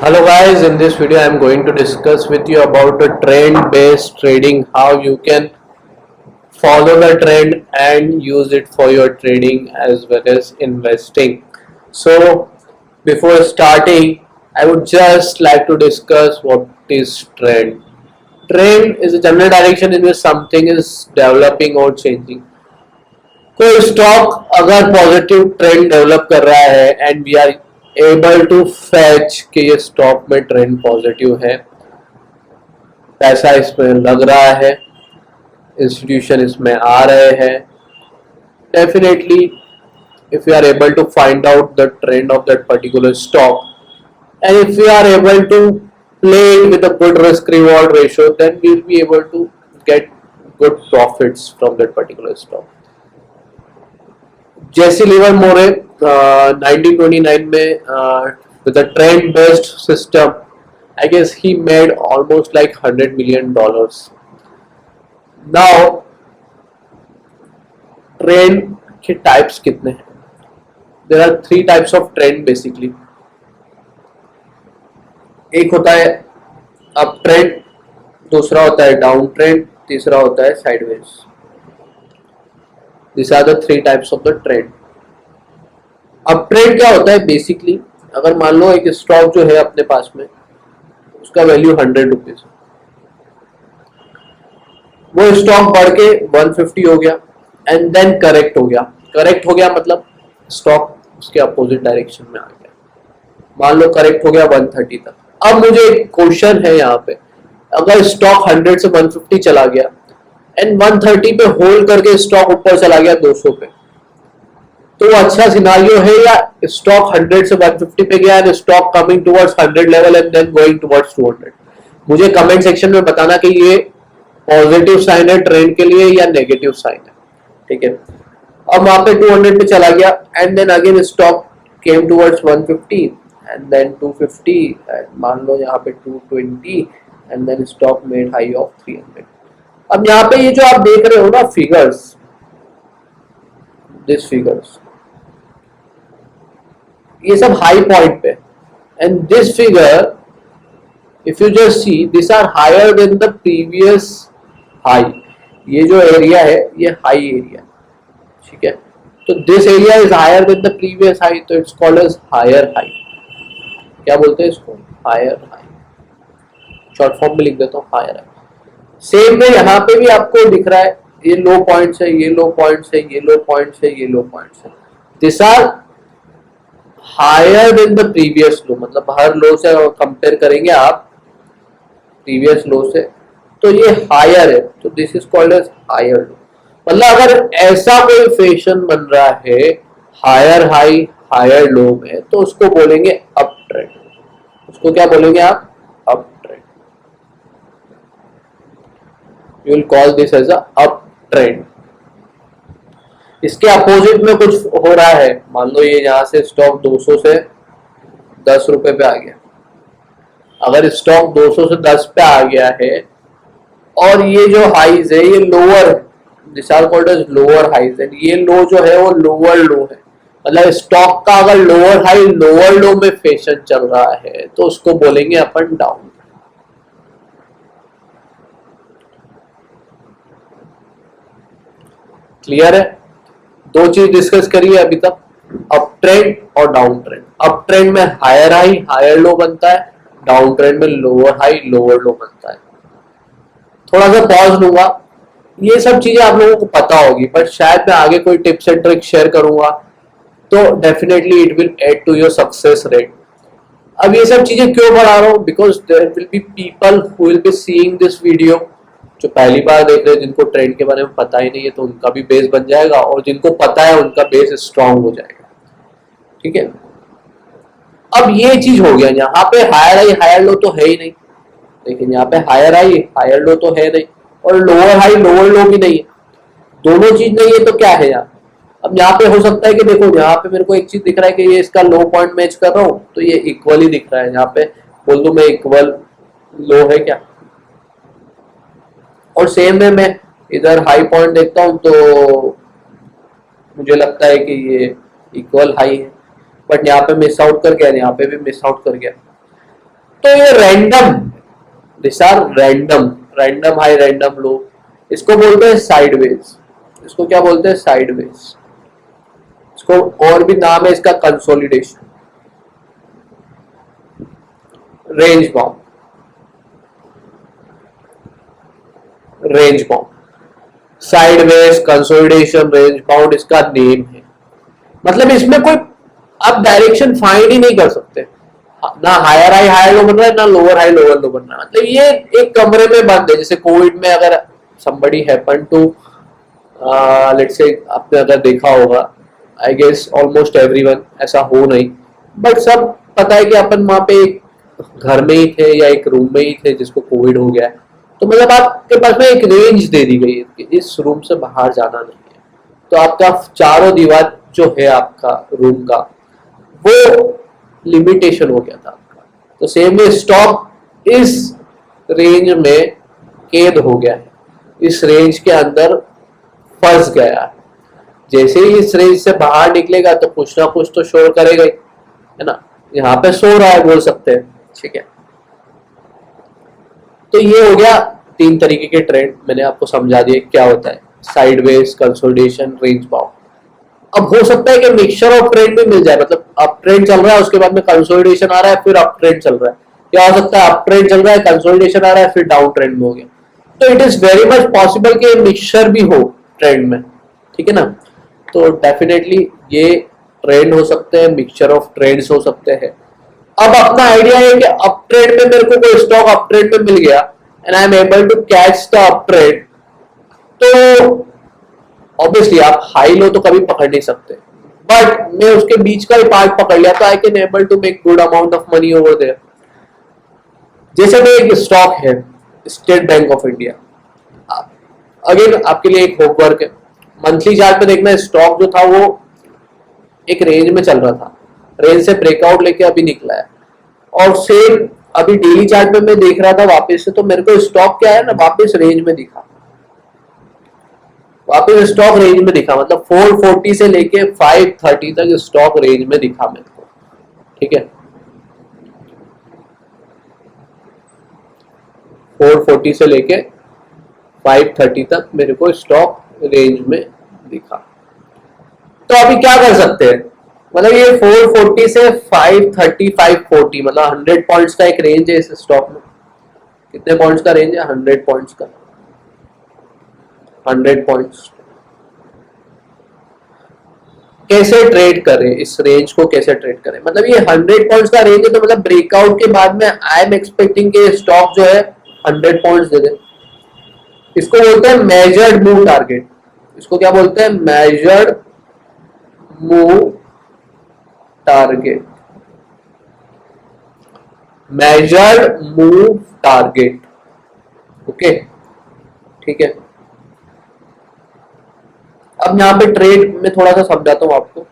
Hello guys, in this video I am going to discuss with you about the trend based trading, how you can follow the trend and use it for your trading as well as investing. So before starting, I would just like to discuss what is trend. Trend is a general direction in which something is developing or changing. कोई stock अगर positive trend develop कर रहा है and we are able to fetch कि ये stock में trend positive है, पैसा इसमें लग रहा है, इंस्टीट्यूशन इसमें आ रहे हैं, definitely if you are able to find out the trend of that particular stock and if you are able to play with a good risk reward ratio, then we will be able to get good profits from that particular stock. Jesse Livermore 1929 में with a trend based system, I guess he made almost like $100 million. Now trend के types कितने हैं? There are three types of trend basically. एक होता है up trend, दूसरा होता है डाउन ट्रेंड, तीसरा होता है sideways. These are the three types of the trend. अब ट्रेंड क्या होता है बेसिकली? अगर मान लो एक स्टॉक जो है अपने पास में, उसका वैल्यू 100 रुपीज, वो स्टॉक बढ़ के 150 हो गया एंड देन करेक्ट हो गया. करेक्ट हो गया मतलब स्टॉक उसके अपोजिट डायरेक्शन में आ गया. मान लो करेक्ट हो गया 130 तक. अब मुझे एक क्वेश्चन है यहाँ पे, अगर स्टॉक 100 से 150 चला गया एंड 130 पे होल्ड करके स्टॉक ऊपर चला गया 200 पे, तो वो अच्छा सिनारियो है या स्टॉक 100 से 150 पे गया and stock coming towards 100 level and then going towards 200? मुझे कमेंट सेक्शन में बताना कि ये पॉजिटिव साइन है ट्रेंड के लिए या नेगेटिव साइन है. ठीक है, अब वहां पे 200 पे चला गया and then again stock came towards 150 and then 250 and मान लो यहाँ पे 220 and then stock made high of 300. अब यहाँ पे ये जो आप देख रहे हो ना फिगर्स, दिस फिगर्स, ये सब हाई पॉइंट पे, and this figure if you just see this are higher than the previous high. ये जो एरिया है ये हाई एरिया, ठीक है, तो this area is higher than the previous high, तो it's called as higher high. क्या बोलते हैं इसको? Higher high. शॉर्ट फॉर्म में लिख देता हूँ हायर हाई. सेम में यहाँ पे भी आपको दिख रहा है ये लो पॉइंट्स है, ये लो पॉइंट्स है, ये लो पॉइंट्स है, ये लो पॉइंट्स है. This are higher than the previous low, मतलब हर लो से कंपेयर करेंगे आप प्रीवियस लो से, तो ये हायर है, तो this is called as higher low. मतलब अगर ऐसा कोई फैशन बन रहा है हायर हाई हायर लो में, तो उसको बोलेंगे अप ट्रेंड. उसको क्या बोलेंगे आप? Up trend. You will call this as a up trend. इसके अपोजिट में कुछ हो रहा है, मान लो ये यहाँ से स्टॉक 200 से 10 रुपए पे आ गया. अगर स्टॉक 200 से 10 पे आ गया है और ये जो हाइज है ये lower, this are called as lower highs, and ये लो जो है वो लोअर लो है. मतलब स्टॉक का अगर लोअर हाई लोअर लो में फैशन चल रहा है तो उसको बोलेंगे अप एंड डाउन. क्लियर है? दो चीज डिस्कस करिए अभी तक, अप ट्रेंड और डाउन ट्रेंड. अप ट्रेंड में हायर हाई हायर लो बनता है, डाउन ट्रेंड में लोअर हाई लोअर लो बनता है. थोड़ा सा पॉज लूंगा, ये सब चीजें आप लोगों को पता होगी, बट शायद मैं आगे कोई टिप्स एंड ट्रिक्स शेयर करूंगा तो definitely it will add to your success rate. अब ये सब चीजें क्यों बढ़ा रहा हूँ? Because there will be people who will be seeing this video, जो पहली बार देख रहे हैं, जिनको ट्रेंड के बारे में पता ही नहीं है, तो उनका भी बेस बन जाएगा, और जिनको पता है उनका बेस स्ट्रांग हो जाएगा. ठीक है, अब ये चीज हो गया. यहाँ पे हायर हाई हायर लो तो है ही नहीं, लेकिन यहाँ पे हायर हाई हायर लो तो है नहीं, और लोअर हाई लोअर लो भी नहीं है. दोनों चीज नहीं है तो क्या है यहाँ? अब यहाँ पे हो सकता है कि देखो यहाँ पे मेरे को एक चीज दिख रहा है कि ये इसका लो पॉइंट मैच कर रहा हूँ, तो ये इक्वल ही दिख रहा है. यहाँ पे बोल दूं मैं इक्वल लो है क्या, और सेम में मैं इधर हाई पॉइंट देखता हूँ तो मुझे लगता है कि ये इक्वल हाई है, बट यहाँ पे मिस आउट कर गया, यहाँ पे भी मिस आउट कर गया. तो ये random, this are random, random high random low, इसको बोलते हैं साइडवेज। इसको क्या बोलते हैं? साइडवेज। इसको और भी नाम है इसका, consolidation, range bound, range bound, sideways, consolidation, range bound इसका नेम है। मतलब इसमें कोई आप डायरेक्शन फाइंड ही नहीं कर सकते, ना हायर हाई हायर लो बन रहा है, ना लोअर हाई लोअर लो बन रहा है। मतलब ये एक कमरे में बंद है। जैसे कोविड में अगर somebody happened to let's say, आपने अगर देखा होगा, आई गेस ऑलमोस्ट एवरीवन, ऐसा हो नहीं बट सब पता है कि अपन वहां पे एक घर में ही थे या एक रूम में ही थे जिसको कोविड हो गया है। तो मतलब आपके पास में एक रेंज दे दी गई है कि इस रूम से बाहर जाना नहीं है, तो आपका चारों दीवार जो है आपका रूम का, वो लिमिटेशन हो गया था आपका। तो सेम में स्टॉक इस रेंज में कैद हो गया है, इस रेंज के अंदर फंस गया है। जैसे ही इस रेंज से बाहर निकलेगा तो कुछ ना कुछ तो शोर करेगा ही, है ना। यहाँ पे सो रहा है बोल सकते हैं, ठीक है। तो ये हो गया 3 तरीके के ट्रेंड, मैंने आपको समझा दिए क्या होता है, साइडवेज, कंसोलिडेशन, रेंज बाउंड। अब हो सकता है कि मिक्सचर ऑफ ट्रेंड भी मिल जाए, मतलब अप ट्रेंड चल रहा है उसके बाद में कंसोलिडेशन आ रहा है फिर अप ट्रेंड चल रहा है, या हो सकता है अप ट्रेंड चल रहा है कंसोलिडेशन आ रहा है फिर डाउन ट्रेंड में हो गया। तो it is very much possible कि मिक्सचर भी हो ट्रेंड में, ठीक है ना। तो डेफिनेटली ये ट्रेंड हो सकते हैं, मिक्सचर ऑफ ट्रेंड्स हो सकते हैं। अब अपना आइडिया है कि अप ट्रेंड में मेरे को कोई स्टॉक अप ट्रेंड में मिल गया and I am able to catch the up trend, तो ऑब्वियसली आप हाई लो तो कभी पकड़ नहीं सकते, बट मैं उसके बीच का ही पार्ट पकड़ लिया तो I can able to make good amount of money over there. जैसे कि एक स्टॉक है state bank of India, again आपके लिए एक होमवर्क है, मंथली चार्ट पे देखना, स्टॉक जो था वो एक रेंज में चल रहा था, रेंज से ब्रेकआउट लेके अभी निकला है, और सेम अभी डेली चार्ट पे मैं देख रहा था वापस से, तो मेरे को स्टॉक क्या है ना वापस रेंज में दिखा, वापस स्टॉक रेंज में दिखा, मतलब 440 से लेके 530 तक स्टॉक रेंज में दिखा मेरे को, ठीक है। 440 से लेके 530 तक मेरे को स्टॉक रेंज में दिखा। तो अभी क्या कर सकते हैं, मतलब ये 440 से 530 540 मतलब 100 पॉइंट्स का एक रेंज है इस स्टॉक में। कितने पॉइंट्स का रेंज है? 100 पॉइंट्स का, 100 पॉइंट्स। कैसे ट्रेड करें इस रेंज को, कैसे ट्रेड करें, मतलब ये 100 पॉइंट्स का रेंज है, तो मतलब ब्रेकआउट के बाद में आई एम एक्सपेक्टिंग कि स्टॉक जो है 100 पॉइंट्स दे दे। इसको बोलते हैं मेजर्ड मूव टारगेट। इसको क्या बोलते हैं? Measured move target, measured move target, okay, ठीक है। अब यहां पे ट्रेड में थोड़ा सा समझाता हूं आपको।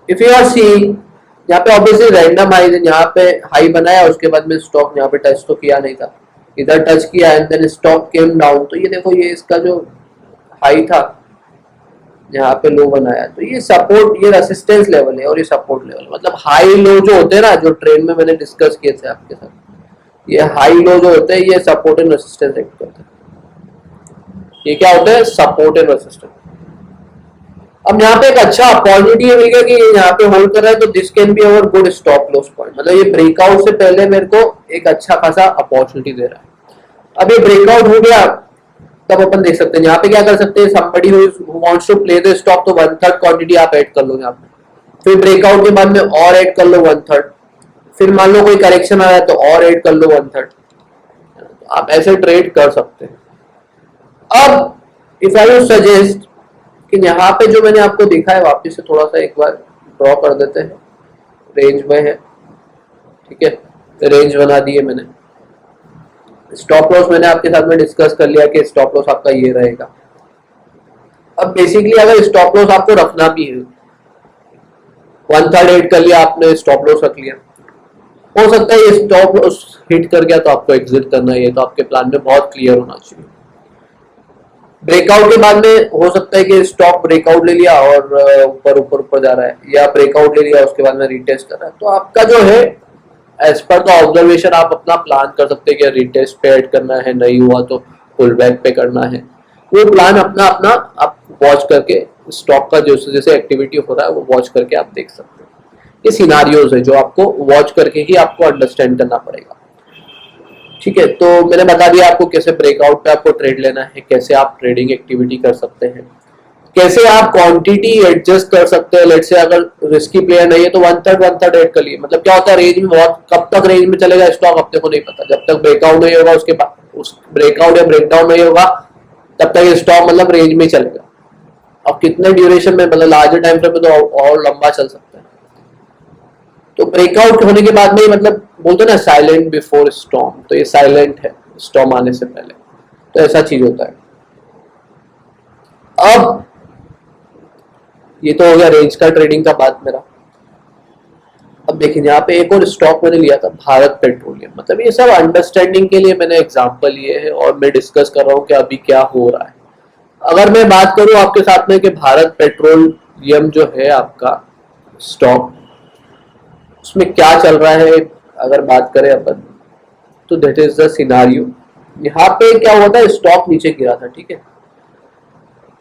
इफ यू आर सीइंग, यहाँ पे ऑब्वियसली रैंडम हाई, यहाँ पे हाई बनाया उसके बाद में स्टॉक यहाँ पे टच तो किया नहीं था, इधर टच किया and then stock came down, तो ये देखो ये इसका जो हाई था यहाँ पे लो बनाया, तो ये सपोर्ट, ये रेसिस्टेंस लेवल है और ये सपोर्ट लेवल, मतलब हाई लो जो होते हैं ना, जो ट्रेंड में मैंने डिस्कस किए थे आपके साथ, ये हाई लो जो होते हैं ये सपोर्ट एंड रेसिस्टेंस एक्ट करते हैं। ये क्या होता है? Support and resistance. अब यहाँ पे एक अच्छा अपॉर्चुनिटी मिल गया कि ये यहाँ पे होल्ड कर रहा है, तो this can be our good stop loss point, मतलब ये ब्रेकआउट से पहले मेरे को एक अच्छा खासा अपॉर्चुनिटी दे रहा है। अब ये ब्रेकआउट हो गया तब अपन देख सकते हैं यहाँ पे क्या कर सकते हैं, somebody who wants to play the stock, तो 1/3 क्वांटिटी आप ऐड कर लो यहाँ पे, फिर ब्रेकआउट के बाद में और ऐड कर लो 1/3, फिर मान लो कोई करेक्शन आ रहा है तो और ऐड कर लो 1/3, आप ऐसे ट्रेड कर सकते हैं। अब इफ आई वुड सजेस्ट कि यहाँ पे जो मैंने आपको दिखा है वापस से थोड़ा सा एक बार ड्रॉ कर देते हैं, रेंज में है, ठीक है, रेंज बना दिए मैंने। स्टॉप लॉस मैंने आपके साथ में डिस्कस कर लिया कि स्टॉप लॉस आपका ये रहेगा। अब बेसिकली अगर स्टॉप लॉस आपको रखना भी है, 1/3 ऐड कर लिया आपने, स्टॉप लॉस रख लिया, हो सकता है ये स्टॉप लॉस हिट कर गया तो आपको एग्जिट करना है, तो आपके प्लान में बहुत क्लियर होना चाहिए। ब्रेकआउट के बाद में हो सकता है कि स्टॉक ब्रेकआउट ले लिया और ऊपर ऊपर ऊपर जा रहा है, या ब्रेकआउट ले लिया उसके बाद में रीटेस्ट कर रहा है। तो आपका जो है एज पर द ऑब्जर्वेशन आप अपना प्लान कर सकते हैं कि रीटेस्ट पे ऐड करना है, नहीं हुआ तो पुल बैक पे करना है। वो प्लान अपना अपना आप वॉच करके स्टॉक का जैसे जैसे एक्टिविटी हो रहा है वो वॉच करके आप देख सकते हैं। ये सिनारियोज है जो आपको वॉच करके ही आपको अंडरस्टैंड करना पड़ेगा। ठीक है, तो मैंने बता दिया आपको कैसे ब्रेकआउट पे आपको ट्रेड लेना है, कैसे आप ट्रेडिंग एक्टिविटी कर सकते हैं, कैसे आप क्वांटिटी एडजस्ट कर सकते हैं। लेट्स से अगर रिस्की प्लेयर नहीं है तो वन थर्ड ऐड कर लिए। मतलब क्या होता है, रेंज में बहुत कब तक रेंज में चलेगा स्टॉक अपने को नहीं पता। जब तक ब्रेकआउट नहीं होगा उसके बाद उस ब्रेकआउट या ब्रेकडाउन नहीं होगा तब तक स्टॉक मतलब रेंज में चलेगा। अब कितने ड्यूरेशन में, मतलब लार्जर टाइम फ्रेम में तो और लंबा चल सकता है। तो ब्रेकआउट होने के बाद में मतलब बोलते ना साइलेंट बिफोर स्टॉर्म, तो ये साइलेंट है स्टॉर्म आने से पहले। तो ऐसा चीज होता है। अब ये तो हो गया रेंज का ट्रेडिंग का बात मेरा। अब देखिए यहाँ पे एक और स्टॉक मैंने लिया था, भारत पेट्रोलियम। मतलब ये सब अंडरस्टैंडिंग के लिए मैंने एग्जांपल लिए है और मैं डिस्कस कर रहा हूँ कि अभी क्या हो रहा है। अगर मैं बात करूं आपके साथ में कि भारत पेट्रोलियम जो है आपका स्टॉक, उसमें क्या चल रहा है अगर बात करें अपन, तो दैट इज द सिनारियो। यहाँ पे क्या हुआ था, स्टॉक नीचे गिरा था, ठीक है,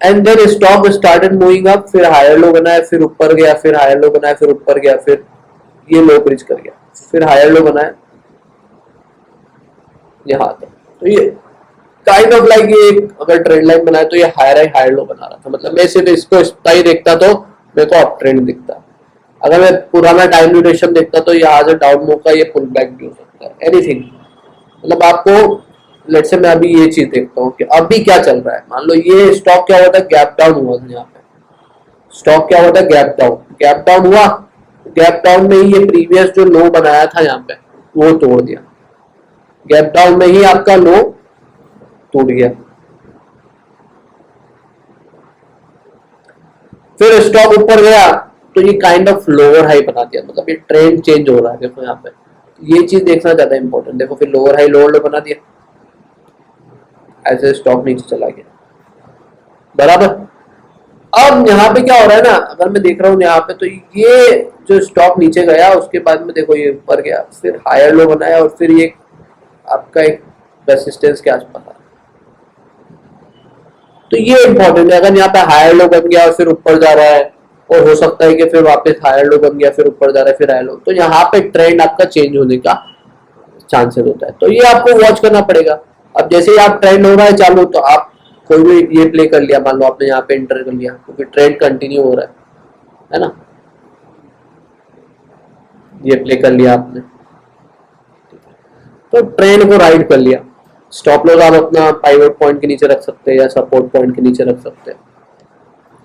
and then stock started moving up, फिर हायर लो बनाया, फिर ऊपर गया, फिर हायर लो बनाया, फिर ऊपर गया, फिर ये लो ब्रिज कर गया, फिर हायर लो बनाया यहाँ तक। तो ये काइंड ऑफ लाइक ये अगर ट्रेंड लाइन बनाए तो ये हायर लो बना रहा था। मतलब मैं सिर्फ इसको इतना ही देखता तो मेरे को अप ट्रेंड दिखता। अगर मैं पुराना टाइम ड्यूरेशन देखता तो यहाँ से डाउन मूव का ये पुल बैक भी हो सकता है, एनीथिंग। मतलब आपको लेट से मैं अभी ये चीज देखता हूँ कि अभी क्या चल रहा है। मान लो ये स्टॉक क्या हुआ था, गैप डाउन हुआ था यहाँ पे। स्टॉक क्या हुआ था, गैप डाउन हुआ। गैप डाउन में ही ये प्रीवियस जो लो बनाया था यहाँ पे वो तोड़ दिया। गैप डाउन में ही आपका लो टूट गया। फिर स्टॉक ऊपर गया तो ये काइंड ऑफ लोअर हाई बना दिया। मतलब ये ट्रेंड चेंज हो रहा है। देखो यहाँ पे ये चीज देखना ज्यादा इंपॉर्टेंट। देखो फिर लोअर हाई लोअर लो बना दिया, ऐसे स्टॉक नीचे चला गया, बराबर। अब यहाँ पे क्या हो रहा है ना, अगर मैं देख रहा हूँ यहाँ पे, तो ये जो स्टॉक नीचे गया उसके बाद में देखो ये ऊपर गया, फिर हायर लो बनाया और फिर ये आपका एक रेसिस्टेंस के आसपास आ। तो ये इंपॉर्टेंट है। अगर यहाँ पे हायर लो बन गया और फिर ऊपर जा रहा है, और हो सकता है कि फिर वापस हायर लो बन गया फिर ऊपर जा रहा है फिर हायर लो, तो यहाँ पे ट्रेंड आपका चेंज होने का चांसेस होता है। तो ये आपको वॉच करना पड़ेगा। अब जैसे ही आप ट्रेंड हो रहा है चालू, तो आप कोई भी ये प्ले कर लिया, मान लो आपने यहाँ पे एंटर कर लिया क्योंकि ट्रेंड कंटिन्यू हो रहा है ना, ये प्ले कर लिया आपने, तो ट्रेंड को राइड कर लिया। स्टॉप लॉस आप अपना पाइवट पॉइंट के नीचे रख सकते हैं या सपोर्ट पॉइंट के नीचे रख सकते हैं।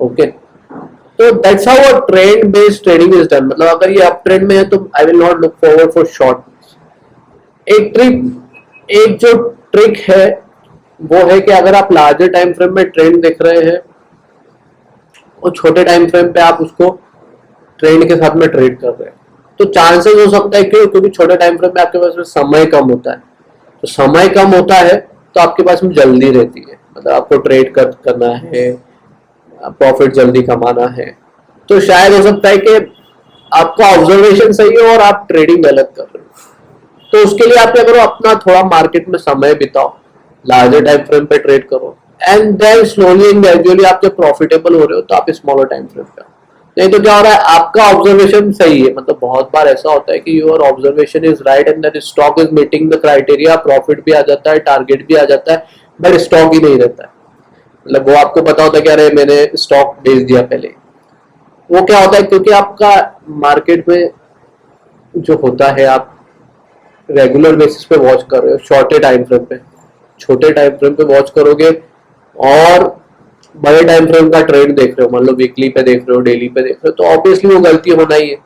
ओके, तो that's how a trend based trading is done. मतलब अगर ये अप ट्रेंड में है तो I will not look forward for short. एक जो ट्रिक है वो है कि अगर आप लार्जर टाइम फ्रेम में ट्रेंड देख रहे हैं और छोटे टाइम फ्रेम पे आप उसको ट्रेंड के साथ में ट्रेड कर रहे हैं, तो चांसेस हो सकता है क्योंकि छोटे टाइम फ्रेम में आपके पास में समय कम होता है। तो समय कम होता है तो आपके पास में जल्दी रहती है। मतलब आपको ट्रेड करना है, प्रॉफिट जल्दी कमाना है, तो शायद हो सकता है कि आपका ऑब्जर्वेशन सही हो और आप ट्रेडिंग गलत कर रहे हो। तो उसके लिए आप क्या करो, अपना थोड़ा मार्केट में समय बिताओ, लार्जर टाइम फ्रेम पे ट्रेड करो, and then slowly and gradually आप जब प्रॉफिटेबल हो रहे हो तो आप स्मॉलर टाइम फ्रेम पे। नहीं तो क्या हो रहा है, आपका ऑब्जर्वेशन सही है, मतलब बहुत बार ऐसा होता है कि your observation is right and that stock is meeting the criteria, profit भी आ जाता है, टारगेट भी आ जाता है, बट स्टॉक ही नहीं रहता है। मतलब वो आपको पता होता है कि अरे मैंने स्टॉक बेच दिया पहले। वो क्या होता है, क्योंकि आपका मार्केट में जो होता है आप रेगुलर बेसिस पे वॉच कर रहे हो, छोटे टाइम फ्रेम पे वॉच करोगे और बड़े टाइम फ्रेम का ट्रेंड देख रहे हो, मान लो वीकली पे देख रहे हो, डेली पे देख रहे हो, तो ऑब्वियसली वो गलती होना ही है।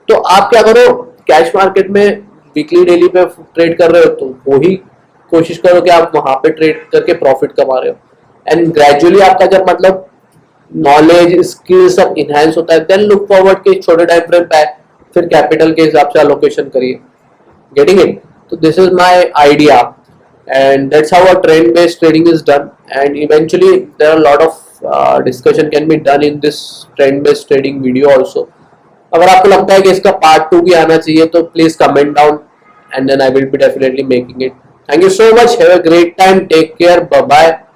तो आप क्या करो, कैश मार्केट में वीकली डेली पे ट्रेड कर रहे हो तो वो ही कोशिश करो कि आप वहां पे ट्रेड करके प्रॉफिट कमा रहे हो, एंड ग्रेजुअली आपका जब मतलब नॉलेज स्किल सब इनहेंस होता है, देन लुक फॉरवर्ड के छोटे टाइम फ्रेम पे फिर कैपिटल के हिसाब से अलोकेशन करिए। Getting it? तो this is my idea and that's how a trend based trading is done. And eventually there are a lot of discussion can be done in this trend based trading video also. अगर आपको लगता है कि इसका part 2 भी आना चाहिए तो please comment down and then I will be definitely making it. Thank you so much. Have a great time. Take care. Bye bye.